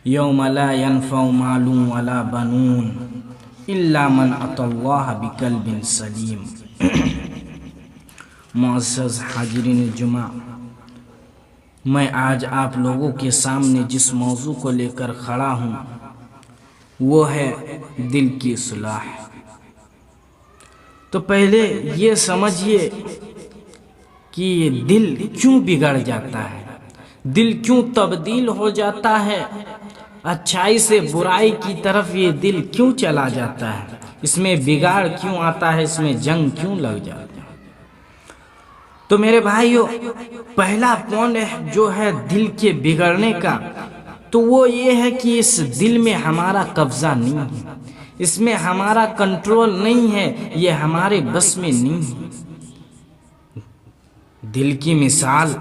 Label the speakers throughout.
Speaker 1: یوم لا ينفع مال ولا بنون الا من اتى الله بقلب سلیم۔ معزز حاضرین جمعہ، میں آج آپ لوگوں کے سامنے جس موضوع کو لے کر کھڑا ہوں وہ ہے دل کی اصلاح۔ تو پہلے یہ سمجھیے کہ یہ دل کیوں بگڑ جاتا ہے، دل کیوں تبدیل ہو جاتا ہے، اچھائی سے برائی کی طرف یہ دل کیوں چلا جاتا ہے، اس میں بگاڑ کیوں آتا ہے، اس میں جنگ کیوں لگ جاتا ہے۔ تو میرے بھائیو، پہلا پوائنٹ جو ہے دل کے بگڑنے کا، تو وہ یہ ہے کہ اس دل میں ہمارا قبضہ نہیں ہے، اس میں ہمارا کنٹرول نہیں ہے، یہ ہمارے بس میں نہیں ہے۔ دل کی مثال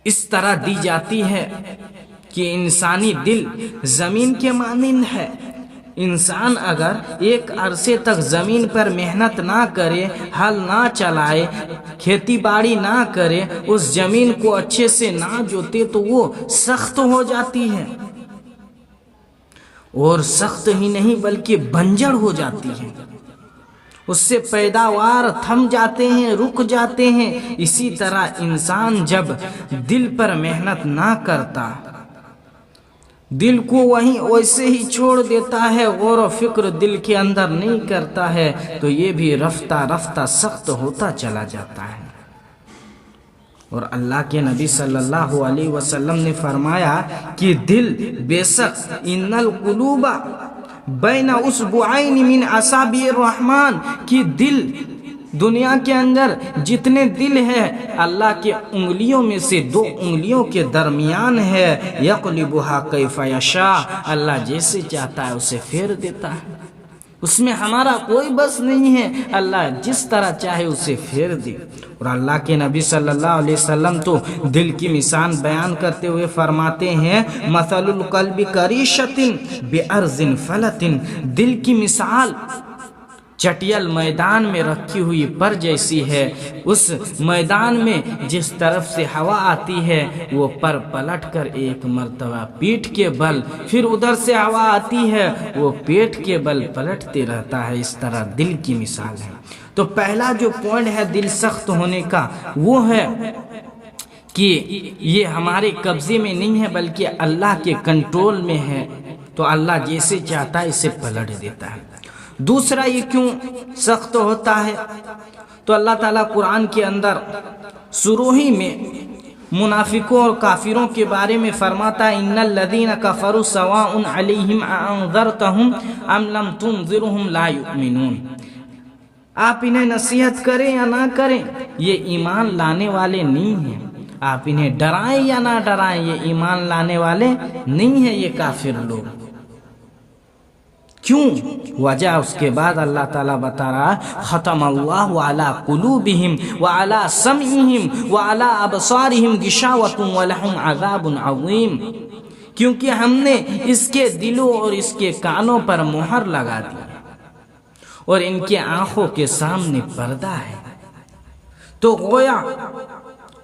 Speaker 1: اس طرح دی جاتی ہے کہ انسانی دل زمین کے مانند ہے۔ انسان اگر ایک عرصے تک زمین پر محنت نہ کرے، ہل نہ چلائے، کھیتی باڑی نہ کرے، اس زمین کو اچھے سے نہ جوتے تو وہ سخت ہو جاتی ہے، اور سخت ہی نہیں بلکہ بنجر ہو جاتی ہے، اس سے پیداوار تھم جاتے ہیں، رک جاتے ہیں۔ اسی طرح انسان جب دل پر محنت نہ کرتا، دل کو وہیں ویسے ہی چھوڑ دیتا ہے، غور و فکر دل کے اندر نہیں کرتا ہے، تو یہ بھی رفتہ رفتہ سخت ہوتا چلا جاتا ہے۔ اور اللہ کے نبی صلی اللہ علیہ وسلم نے فرمایا کہ دل بے شک ان القلوب بین اصبعین من اصابع الرحمن، کہ دل دنیا کے اندر جتنے دل ہے اللہ کے انگلیوں میں سے دو انگلیوں کے درمیان ہے، یقلبھا کیف یشاء، اللہ جیسے چاہتا ہے اسے پھیر دیتا ہے، اس میں ہمارا کوئی بس نہیں ہے، اللہ جس طرح چاہے اسے پھیر دے۔ اور اللہ کے نبی صلی اللہ علیہ وسلم تو دل کی مثال بیان کرتے ہوئے فرماتے ہیں مثل القلب کریشۃ بارض فلۃ، دل کی مثال چٹیل میدان میں رکھی ہوئی پر جیسی ہے، اس میدان میں جس طرف سے ہوا آتی ہے وہ پر پلٹ کر ایک مرتبہ پیٹھ کے بل، پھر ادھر سے ہوا آتی ہے وہ پیٹھ کے بل پلٹتے رہتا ہے، اس طرح دل کی مثال ہے۔ تو پہلا جو پوائنٹ ہے دل سخت ہونے کا، وہ ہے کہ یہ ہمارے قبضے میں نہیں ہے بلکہ اللہ کے کنٹرول میں ہے، تو اللہ جیسے چاہتا ہے اسے پلٹ دیتا ہے۔ دوسرا یہ کیوں سخت ہوتا ہے، تو اللہ تعالیٰ قرآن کے اندر شروع ہی میں منافقوں اور کافروں کے بارے میں فرماتا ہے ان الذین کفروا سواء علیہم انذرتہم ام لم تنذرہم لا یؤمنون، آپ انہیں نصیحت کریں یا نہ کریں یہ ایمان لانے والے نہیں ہیں، آپ انہیں ڈرائیں یا نہ ڈرائیں یہ ایمان لانے والے نہیں ہیں، یہ کافر لوگ۔ کیوں؟ وجہ اس کے بعد اللہ تعالیٰ بتا رہا ختم اللہ علی قلوبہم وعلی سمعہم وعلی ابصارہم غشاوۃ ولہم عذاب عظیم، کیونکہ ہم نے اس کے دلوں اور اس کے کانوں پر مہر لگا دی اور ان کے آنکھوں کے سامنے پردہ ہے۔ تو گویا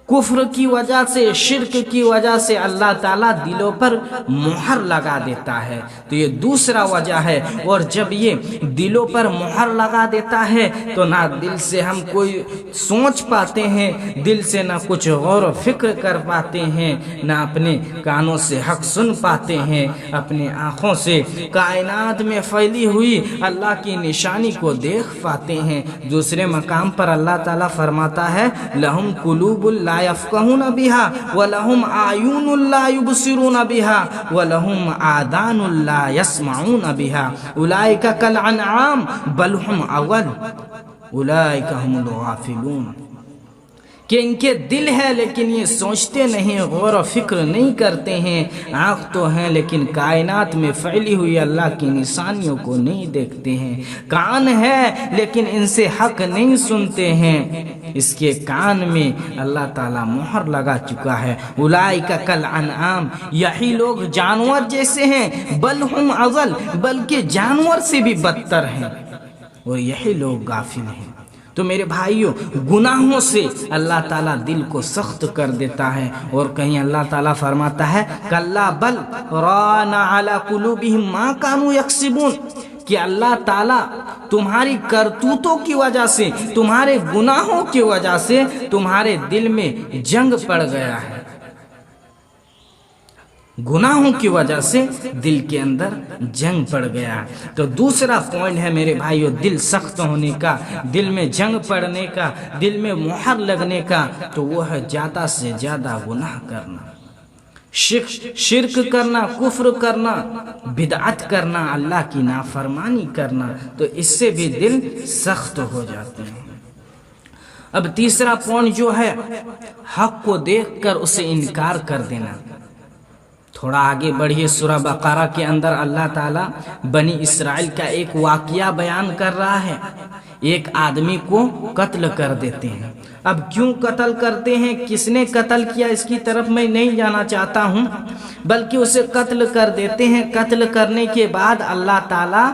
Speaker 1: کفر کی وجہ سے، شرک کی وجہ سے اللہ تعالیٰ دلوں پر مہر لگا دیتا ہے، تو یہ دوسرا وجہ ہے۔ اور جب یہ دلوں پر مہر لگا دیتا ہے تو نہ دل سے ہم کوئی سوچ پاتے ہیں، دل سے نہ کچھ غور و فکر کر پاتے ہیں، نہ اپنے کانوں سے حق سن پاتے ہیں، اپنے آنکھوں سے کائنات میں پھیلی ہوئی اللہ کی نشانی کو دیکھ پاتے ہیں۔ دوسرے مقام پر اللہ تعالیٰ فرماتا ہے لہم قلوب لا يفقهون بها ولهم اعین لا يبصرون بها ولهم آذان لا يسمعون بها اولئک کالانعام بل هم اضل اولئک هم الغافلون، کہ ان کے دل ہے لیکن یہ سوچتے نہیں، غور و فکر نہیں کرتے ہیں، آنکھ تو ہیں لیکن کائنات میں پھیلی ہوئی اللہ کی نشانیوں کو نہیں دیکھتے ہیں، کان ہے لیکن ان سے حق نہیں سنتے ہیں، اس کے کان میں اللہ تعالیٰ مہر لگا چکا ہے۔ اولئک کالانعام، یہی لوگ جانور جیسے ہیں، بل ہم اضل، بلکہ جانور سے بھی بدتر ہیں، اور یہی لوگ غافل ہیں۔ تو میرے بھائیوں گناہوں سے اللہ تعالیٰ دل کو سخت کر دیتا ہے، اور کہیں اللہ تعالیٰ فرماتا ہے کلا بل ران علی قلوبہم ما کانوا یکسبون، کہ اللہ تعالیٰ تمہاری کرتوتوں کی وجہ سے، تمہارے گناہوں کی وجہ سے تمہارے دل میں جنگ پڑ گیا ہے، گناہوں کی وجہ سے دل کے اندر جنگ پڑ گیا ہے۔ تو دوسرا پوائنٹ ہے میرے بھائیو دل سخت ہونے کا، دل میں جنگ پڑنے کا، دل میں مہر لگنے کا، تو وہ ہے زیادہ سے زیادہ گناہ کرنا، شرک کرنا، کفر کرنا، بدعت کرنا، اللہ کی نافرمانی کرنا، تو اس سے بھی دل سخت ہو جاتے ہیں۔ اب تیسرا پوائنٹ جو ہے حق کو دیکھ کر اسے انکار کر دینا۔ تھوڑا آگے بڑھیے، سورہ بقرہ کے اندر اللہ تعالیٰ بنی اسرائیل کا ایک واقعہ بیان کر رہا ہے۔ ایک آدمی کو قتل کر دیتے ہیں۔ اب کیوں قتل کرتے ہیں، کس نے قتل کیا، اس کی طرف میں نہیں جانا چاہتا ہوں، بلکہ اسے قتل کر دیتے ہیں۔ قتل کرنے کے بعد اللہ تعالیٰ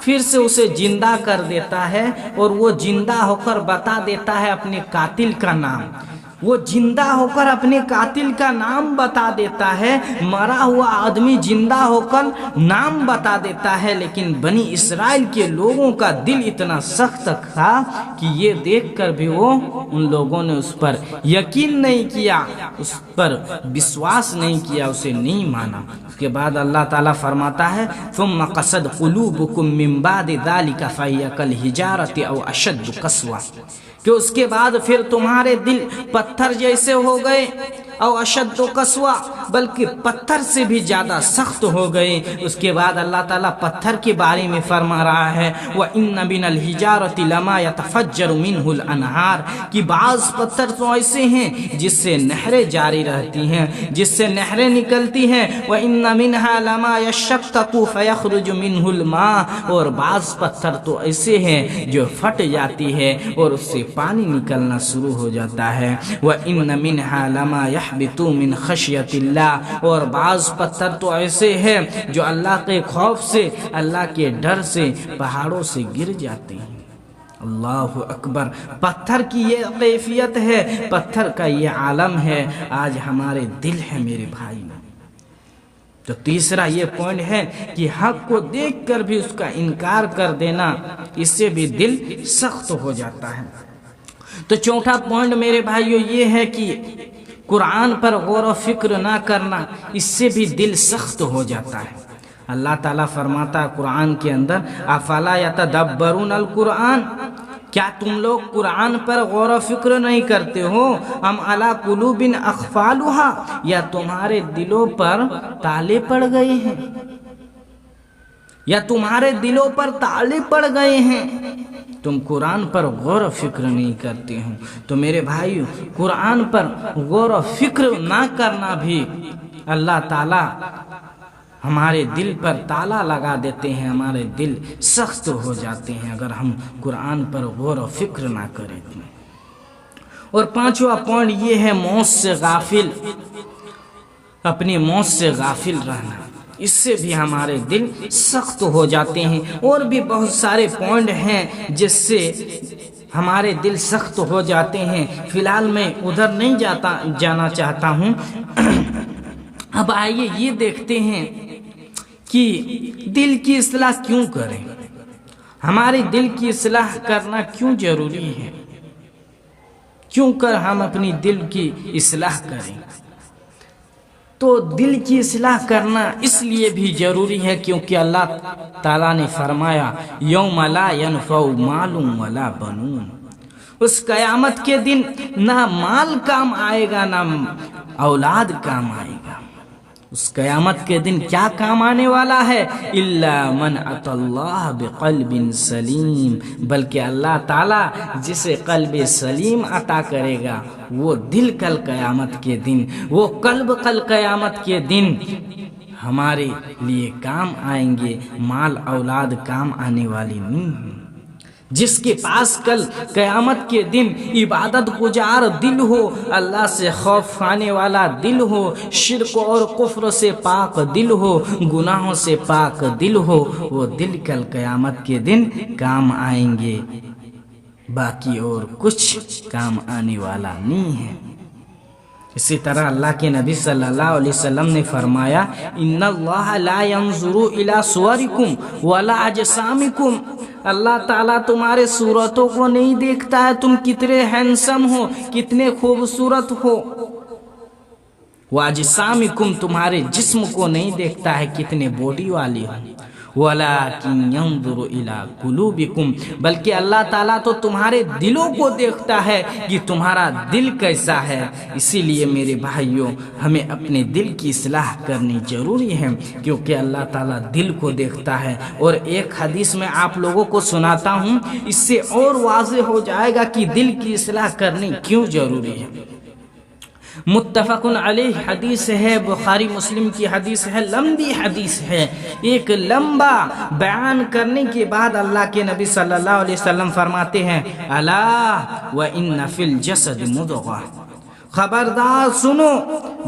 Speaker 1: پھر سے اسے زندہ کر دیتا ہے، اور وہ زندہ ہو کر بتا دیتا ہے اپنے قاتل کا نام۔ وہ زندہ ہو کر اپنے قاتل کا نام بتا دیتا ہے، مرا ہوا آدمی زندہ ہو کر نام بتا دیتا ہے، لیکن بنی اسرائیل کے لوگوں کا دل اتنا سخت تھا کہ یہ دیکھ کر بھی وہ ان لوگوں نے اس پر یقین نہیں کیا، اس پر وشواس نہیں کیا، اسے نہیں مانا۔ اس کے بعد اللہ تعالیٰ فرماتا ہے ثم قصد قلوبکم من بعد ذلک فہی کالحجارۃ او اشد قسوہ، کہ اس کے بعد پھر تمہارے دل پتھر جیسے ہو گئے، او اشد قسوہ، بلکہ پتھر سے بھی زیادہ سخت ہو گئے۔ اس کے بعد اللہ تعالیٰ پتھر کے بارے میں فرما رہا ہے وَإِنَّ مِنَ الْحِجَارَةِ لَمَا يَتَفَجَّرُ مِنْهُ الْأَنْهَارُ، کہ بعض پتھر تو ایسے ہیں جس سے نہریں جاری رہتی ہیں، جس سے نہریں نکلتی ہیں۔ وَإِنَّ مِنْهَا لَمَا يَشَّقَّقُ فَيَخْرُجُ مِنْهُ الْمَاءُ، اور بعض پتھر تو ایسے ہیں جو پھٹ جاتی ہے اور اس سے پانی نکلنا شروع ہو جاتا ہے۔ وَإِنَّ مِنْهَا لَمَا يَحْبِطُ مِنْ خَشْيَةِ اللَّهِ، اور بعض پتھر تو ایسے ہیں جو اللہ کے خوف سے، اللہ کے ڈر سے پہاڑوں سے گر جاتے ہیں۔ اللہ اکبر، پتھر کی یہ کیفیت ہے، پتھر کا یہ عالم ہے، آج ہمارے دل ہے میرے بھائی۔ تو تیسرا یہ پوائنٹ ہے کہ حق کو دیکھ کر بھی اس کا انکار کر دینا، اس سے بھی دل سخت ہو جاتا ہے۔ تو چوتھا پوائنٹ میرے بھائیو یہ ہے کہ قرآن پر غور و فکر نہ کرنا، اس سے بھی دل سخت ہو جاتا ہے۔ اللہ تعالیٰ فرماتا ہے قرآن کے اندر افلا یتدبرون القرآن، کیا تم لوگ قرآن پر غور و فکر نہیں کرتے ہو؟ ام علی قلوب اقفالها، یا تمہارے دلوں پر تالے پڑ گئے ہیں، یا تمہارے دلوں پر تالے پڑ گئے ہیں، تم قرآن پر غور و فکر نہیں کرتے ہو۔ تو میرے بھائیو قرآن پر غور و فکر نہ کرنا بھی اللہ تعالیٰ ہمارے دل پر تالا لگا دیتے ہیں، ہمارے دل سخت ہو جاتے ہیں اگر ہم قرآن پر غور و فکر نہ کریں۔ اور پانچواں پوائنٹ یہ ہے موت سے غافل، اپنی موت سے غافل رہنا، اس سے بھی ہمارے دل سخت ہو جاتے ہیں۔ اور بھی بہت سارے پوائنٹ ہیں جس سے ہمارے دل سخت ہو جاتے ہیں، فی الحال میں ادھر نہیں جانا چاہتا ہوں۔ اب آئیے یہ دیکھتے ہیں کہ دل کی اصلاح کیوں کریں، ہمارے دل کی اصلاح کرنا کیوں ضروری ہے، کیوں کر ہم اپنی دل کی اصلاح کریں۔ تو دل کی اصلاح کرنا اس لیے بھی ضروری ہے کیونکہ اللہ تعالیٰ نے فرمایا یوم لا ینفع مال ولا بنون، اس قیامت کے دن نہ مال کام آئے گا نہ اولاد کام آئے گا۔ اس قیامت کے دن کیا کام آنے والا ہے؟ الا من اتی اللہ بقلب سلیم، بلکہ اللہ تعالیٰ جسے قلب سلیم عطا کرے گا وہ دل کل قیامت کے دن، وہ قلب کل قیامت کے دن ہمارے لیے کام آئیں گے، مال اولاد کام آنے والی نہیں ہیں۔ جس کے پاس کل قیامت کے دن عبادت گزار دل ہو، اللہ سے خوف کھانے والا دل ہو، شرک اور کفر سے پاک دل ہو، گناہوں سے پاک دل ہو، وہ دل کل قیامت کے دن کام آئیں گے۔ باقی اور کچھ کام آنے والا نہیں ہے۔ اسی طرح اللہ کے نبی صلی اللہ علیہ وسلم نے فرمایا ان اللہ لا ينظر الى صورکم ولا اجسامکم، اللہ تعالیٰ تمہارے صورتوں کو نہیں دیکھتا ہے تم کتنے ہینسم ہو، کتنے خوبصورت ہو، واجسامکم تمہارے جسم کو نہیں دیکھتا ہے کتنے باڈی والی ہو، وَلَكِنْ يَنْظُرُ إِلَىٰ قُلُوبِكُمْ، بلکہ اللہ تعالیٰ تو تمہارے دلوں کو دیکھتا ہے کہ تمہارا دل کیسا ہے۔ اسی لیے میرے بھائیوں ہمیں اپنے دل کی اصلاح کرنی ضروری ہے، کیونکہ اللہ تعالیٰ دل کو دیکھتا ہے۔ اور ایک حدیث میں آپ لوگوں کو سناتا ہوں، اس سے اور واضح ہو جائے گا کہ دل کی اصلاح کرنی کیوں ضروری ہے۔ متفق علیہ حدیث ہے، بخاری مسلم کی حدیث ہے، لمبی حدیث ہے۔ ایک لمبا بیان کرنے کے بعد اللہ کے نبی صلی اللہ علیہ وسلم فرماتے ہیں الا وان فی الجسد مضغہ، خبردار سنو،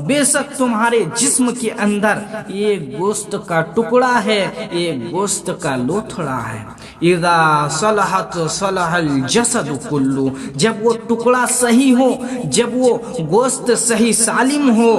Speaker 1: بے شک تمہارے جسم کے اندر ایک گوشت کا ٹکڑا ہے، ایک گوشت کا لوتھڑا ہے، اذا صلحت صلح الجسد کلو، جب وہ ٹکڑا صحیح ہو، جب وہ گوشت صحیح سالم ہو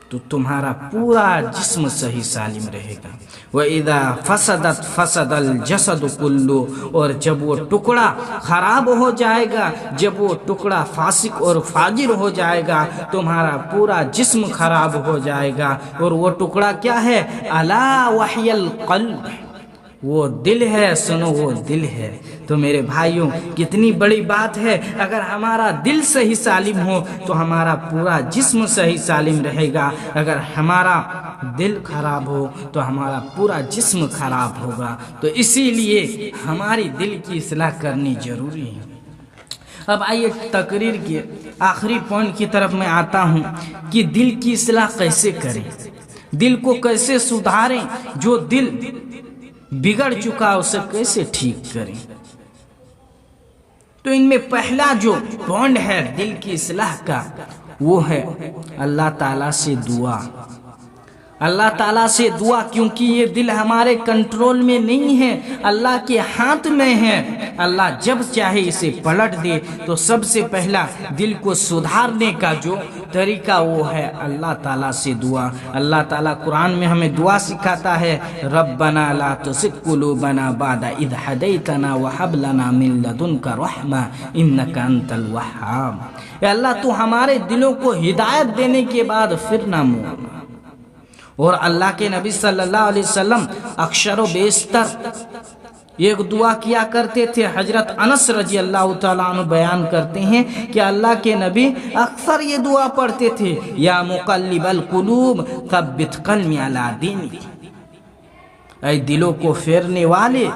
Speaker 1: تو تمہارا پورا جسم صحیح سالم رہے گا۔ وَإِذَا فَسَدَتْ فَسَدَ الْجَسَدُ كُلُّ، اور جب وہ ٹکڑا خراب ہو جائے گا، جب وہ ٹکڑا فاسق اور فاجر ہو جائے گا، تمہارا پورا جسم خراب ہو جائے گا۔ اور وہ ٹکڑا کیا ہے؟ الا وحی القلب، وہ دل ہے، سنو وہ دل ہے۔ تو میرے بھائیوں کتنی بڑی بات ہے، اگر ہمارا دل صحیح سالم ہو تو ہمارا پورا جسم صحیح سالم رہے گا، اگر ہمارا دل خراب ہو تو ہمارا پورا جسم خراب ہوگا۔ تو اسی لیے ہماری دل کی اصلاح کرنی ضروری ہے۔ اب آئیے تقریر کے آخری پوائنٹ کی طرف میں آتا ہوں کہ دل کی اصلاح کیسے کریں، دل کو کیسے سدھاریں، جو دل بگڑ چکا اسے کیسے ٹھیک کریں۔ تو ان میں پہلا جو پوائنٹ ہے دل کی اصلاح کا، وہ ہے اللہ تعالیٰ سے دعا۔ اللہ تعالیٰ سے دعا، کیونکہ یہ دل ہمارے کنٹرول میں نہیں ہے، اللہ کے ہاتھ میں ہے۔ اللہ جب چاہے اسے پلٹ دے۔ تو سب سے پہلا دل کو سدھارنے کا جو طریقہ وہ ہے اللہ تعالیٰ سے دعا۔ اللہ تعالیٰ قرآن میں ہمیں دعا سکھاتا ہے ربنا لا تزغ قلوبنا بعد اذ ہدیتنا وہب لنا من لدنک رحمہ انک انت الوہاب، اے اللہ تو ہمارے دلوں کو ہدایت دینے کے بعد پھر نہ موڑنا۔ اور اللہ کے نبی صلی اللہ علیہ وسلم اکثر و بیشتر ایک دعا کیا کرتے تھے۔ حضرت انس رضی اللہ تعالیٰ عنہ بیان کرتے ہیں کہ اللہ کے نبی اکثر یہ دعا پڑھتے تھے یا مقلب القلوب ثبت قلبی علی دینک، اے دلوں کو پھیرنے والے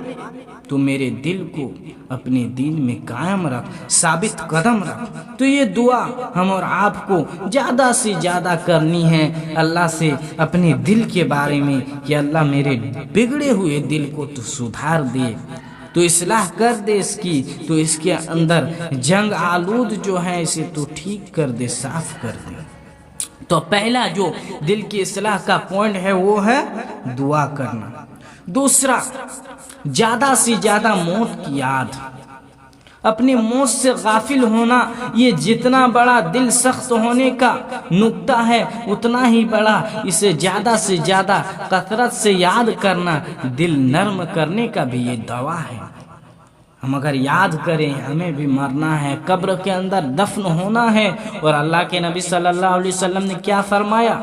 Speaker 1: تو میرے دل کو اپنے دین میں قائم رکھ، ثابت قدم رکھ۔ تو یہ دعا ہم اور آپ کو زیادہ سے زیادہ کرنی ہے اللہ سے اپنے دل کے بارے میں کہ اللہ میرے بگڑے ہوئے دل کو تو سدھار دے، تو اصلاح کر دے اس کی، تو اس کے اندر جنگ آلود جو ہے اسے تو ٹھیک کر دے، صاف کر دے۔ تو پہلا جو دل کی اصلاح کا پوائنٹ ہے وہ ہے دعا کرنا۔ دوسرا، زیادہ سے زیادہ موت کی یاد، اپنی موت سے غافل ہونا۔ یہ جتنا بڑا دل سخت ہونے کا نقطہ ہے اتنا ہی بڑا اسے زیادہ سے زیادہ کثرت سے یاد کرنا دل نرم کرنے کا بھی یہ دوا ہے۔ ہم اگر یاد کریں ہمیں بھی مرنا ہے، قبر کے اندر دفن ہونا ہے، اور اللہ کے نبی صلی اللہ علیہ وسلم نے کیا فرمایا؟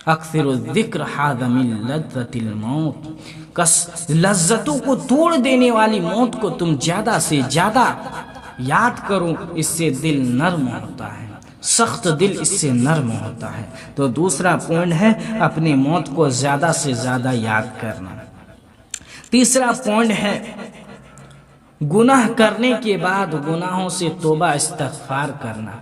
Speaker 1: اکثر الذکر حاذ من لذت الموت، لذتوں کو توڑ دینے والی موت کو تم زیادہ سے زیادہ یاد کرو، اس سے دل نرم ہوتا ہے، سخت دل اس سے نرم ہوتا ہے۔ تو دوسرا پوائنٹ ہے اپنی موت کو زیادہ سے زیادہ یاد کرنا۔ تیسرا پوائنٹ ہے گناہ کرنے کے بعد گناہوں سے توبہ استغفار کرنا۔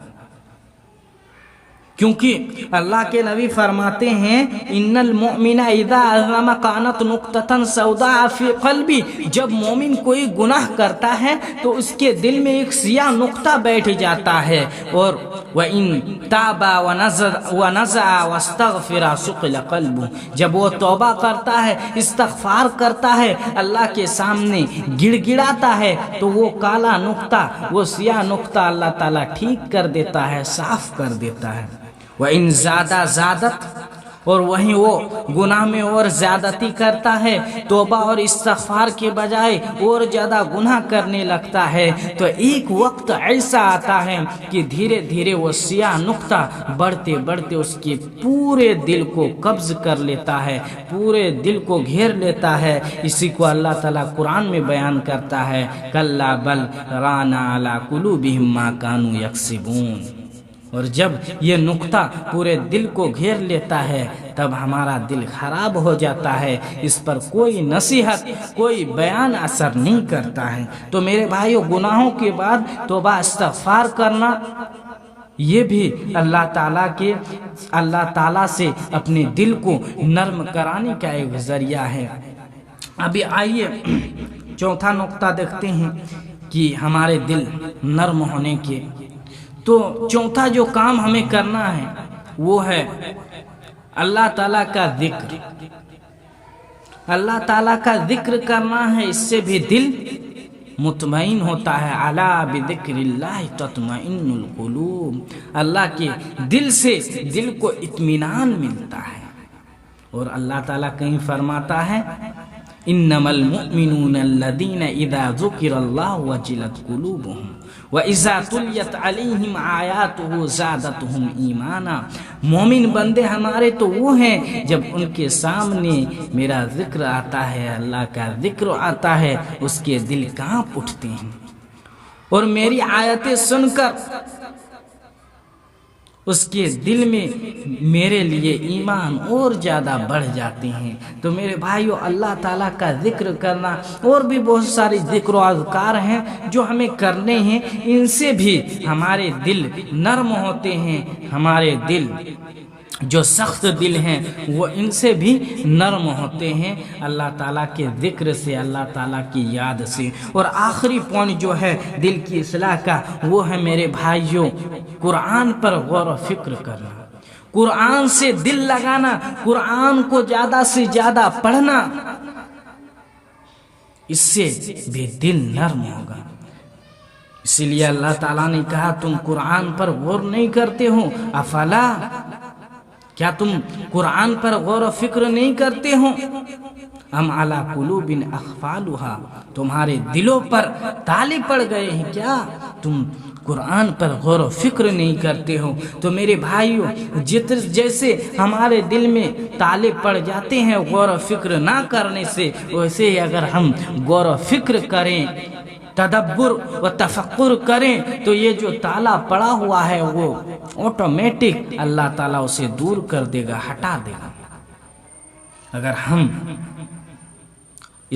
Speaker 1: کیونکہ اللہ کے نبی فرماتے ہیں ان المؤمن اذا اذنب كانت نقطة سوداء في قلبی، جب مومن کوئی گناہ کرتا ہے تو اس کے دل میں ایک سیاہ نقطہ بیٹھ جاتا ہے، اور وَإِن تَابَ وَنَزَعَ وَاسْتَغْفَرَ سُقِلَ قَلْبُهُ، جب وہ توبہ کرتا ہے، استغفار کرتا ہے، اللہ کے سامنے گڑ گڑاتا ہے، تو وہ کالا نقطہ، وہ سیاہ نقطہ اللہ تعالیٰ ٹھیک کر دیتا ہے، صاف کر دیتا ہے۔ وَإِن زَادَ زَادَتْ، اور وہیں وہ گناہ میں اور زیادتی کرتا ہے، توبہ اور استغفار کے بجائے اور زیادہ گناہ کرنے لگتا ہے، تو ایک وقت ایسا آتا ہے کہ دھیرے دھیرے وہ سیاہ نقطہ بڑھتے بڑھتے اس کے پورے دل کو قبض کر لیتا ہے، پورے دل کو گھیر لیتا ہے۔ اسی کو اللہ تعالیٰ قرآن میں بیان کرتا ہے، کَلَّا بَلْ رَانَ عَلَىٰ قُلُوبِهِم مَّا كَانُوا يَكْسِبُونَ۔ اور جب یہ نقطہ پورے دل کو گھیر لیتا ہے تب ہمارا دل خراب ہو جاتا ہے، اس پر کوئی نصیحت، کوئی بیان اثر نہیں کرتا ہے۔ تو میرے بھائیو، گناہوں کے بعد توبہ استغفار کرنا یہ بھی اللہ تعالیٰ سے اپنے دل کو نرم کرانے کا ایک ذریعہ ہے۔ ابھی آئیے چوتھا نقطہ دیکھتے ہیں کہ ہمارے دل نرم ہونے کے۔ تو چوتھا جو کام ہمیں کرنا ہے وہ ہے اللہ تعالیٰ کا ذکر۔ اللہ تعالیٰ کا ذکر کرنا ہے، اس سے بھی دل مطمئن ہوتا ہے۔ الا بذکر اللہ تطمئن القلوب، اللہ کے دل سے دل کو اطمینان ملتا ہے۔ اور اللہ تعالیٰ کہیں فرماتا ہے انما المؤمنون الذین اذا ذکر اللہ وجلت قلوبهم وَإِذَا تُلِيَتْ عَلَيْهِمْ آيَاتُهُ زَادَتْهُمْ ایمانا، مومن بندے ہمارے تو وہ ہیں جب ان کے سامنے میرا ذکر آتا ہے، اللہ کا ذکر آتا ہے، اس کے دل کانپ اٹھتے ہیں، اور میری آیتیں سن کر اس کے دل میں میرے لیے ایمان اور زیادہ بڑھ جاتے ہیں۔ تو میرے بھائیو، اللہ تعالیٰ کا ذکر کرنا، اور بھی بہت ساری ذکر و اذکار ہیں جو ہمیں کرنے ہیں، ان سے بھی ہمارے دل نرم ہوتے ہیں، ہمارے دل جو سخت دل ہیں وہ ان سے بھی نرم ہوتے ہیں اللہ تعالیٰ کے ذکر سے، اللہ تعالیٰ کی یاد سے۔ اور آخری پوائنٹ جو ہے دل کی اصلاح کا، وہ ہے میرے بھائیوں قرآن پر غور و فکر کرنا، قرآن سے دل لگانا، قرآن کو زیادہ سے زیادہ پڑھنا، اس سے بھی دل نرم ہوگا۔ اسی لیے اللہ تعالیٰ نے کہا تم قرآن پر غور نہیں کرتے ہو، افلا، کیا تم قرآن پر غور و فکر نہیں کرتے ہو؟ ام علی قلوب اقفالها، تمہارے دلوں پر تالے پڑ گئے ہیں کیا؟ تم قرآن پر غور و فکر نہیں کرتے ہو۔ تو میرے بھائیو، جیسے ہمارے دل میں تالے پڑ جاتے ہیں غور و فکر نہ کرنے سے، ویسے ہی اگر ہم غور و فکر کریں، تدبر و تفکر کریں، تو یہ جو تالا پڑا ہوا ہے وہ آٹومیٹک اللہ تعالیٰ اسے دور کر دے گا، ہٹا دے گا۔ اگر ہم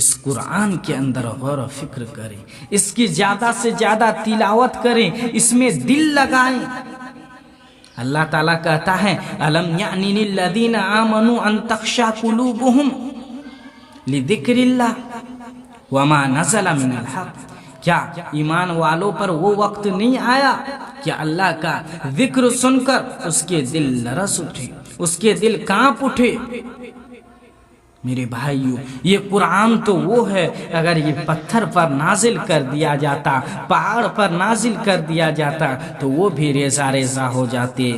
Speaker 1: اس قرآن کے اندر غور و فکر کریں، اس کی زیادہ سے زیادہ تلاوت کریں، اس میں دل لگائیں۔ اللہ تعالیٰ کہتا ہے الم یعن للذین آمنوا ان تخشع قلوبهم لذکر اللہ وما نزل من الحق، کیا ایمان والوں پر وہ وقت نہیں آیا کہ اللہ کا ذکر سن کر اس کے دل لرز اٹھے، اس کے دل کانپ اٹھے؟ میرے بھائیو، یہ قرآن تو وہ ہے، اگر یہ پتھر پر نازل کر دیا جاتا، پہاڑ پر نازل کر دیا جاتا تو وہ بھی ریزہ ریزہ ہو جاتے۔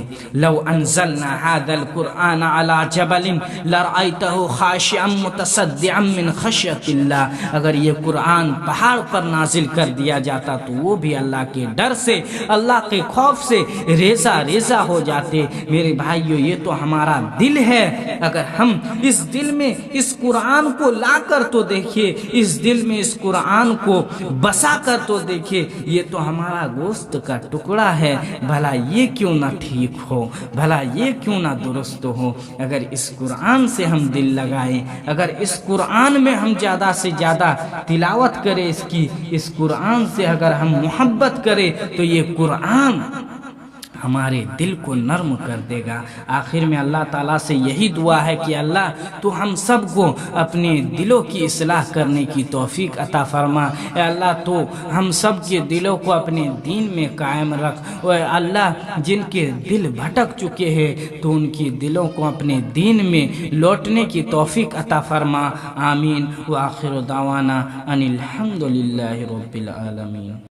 Speaker 1: لو انزلنا هذا القرآن على جبل لرأيته خاشعا متصدعا من خشیۃ اللہ، اگر یہ قرآن پہاڑ پر نازل کر دیا جاتا تو وہ بھی اللہ کے ڈر سے، اللہ کے خوف سے ریزہ ریزہ ہو جاتے۔ میرے بھائیو، یہ تو ہمارا دل ہے، اگر ہم اس دل میں اس قرآن کو لا کر تو دیکھیے، اس دل میں اس قرآن کو بسا کر تو دیکھیے، یہ تو ہمارا گوشت کا ٹکڑا ہے، بھلا یہ کیوں نہ ٹھیک ہو، بھلا یہ کیوں نہ درست ہو۔ اگر اس قرآن سے ہم دل لگائیں، اگر اس قرآن میں ہم زیادہ سے زیادہ تلاوت کریں، اس قرآن سے اگر ہم محبت کریں، تو یہ قرآن ہمارے دل کو نرم کر دے گا۔ آخر میں اللہ تعالیٰ سے یہی دعا ہے کہ اللہ تو ہم سب کو اپنے دلوں کی اصلاح کرنے کی توفیق عطا فرما۔ اے اللہ تو ہم سب کے دلوں کو اپنے دین میں قائم رکھ۔ اے اللہ جن کے دل بھٹک چکے ہیں تو ان کی دلوں کو اپنے دین میں لوٹنے کی توفیق عطا فرما۔ آمین۔ وآخر دعوانا ان الحمد للہ رب العالمین۔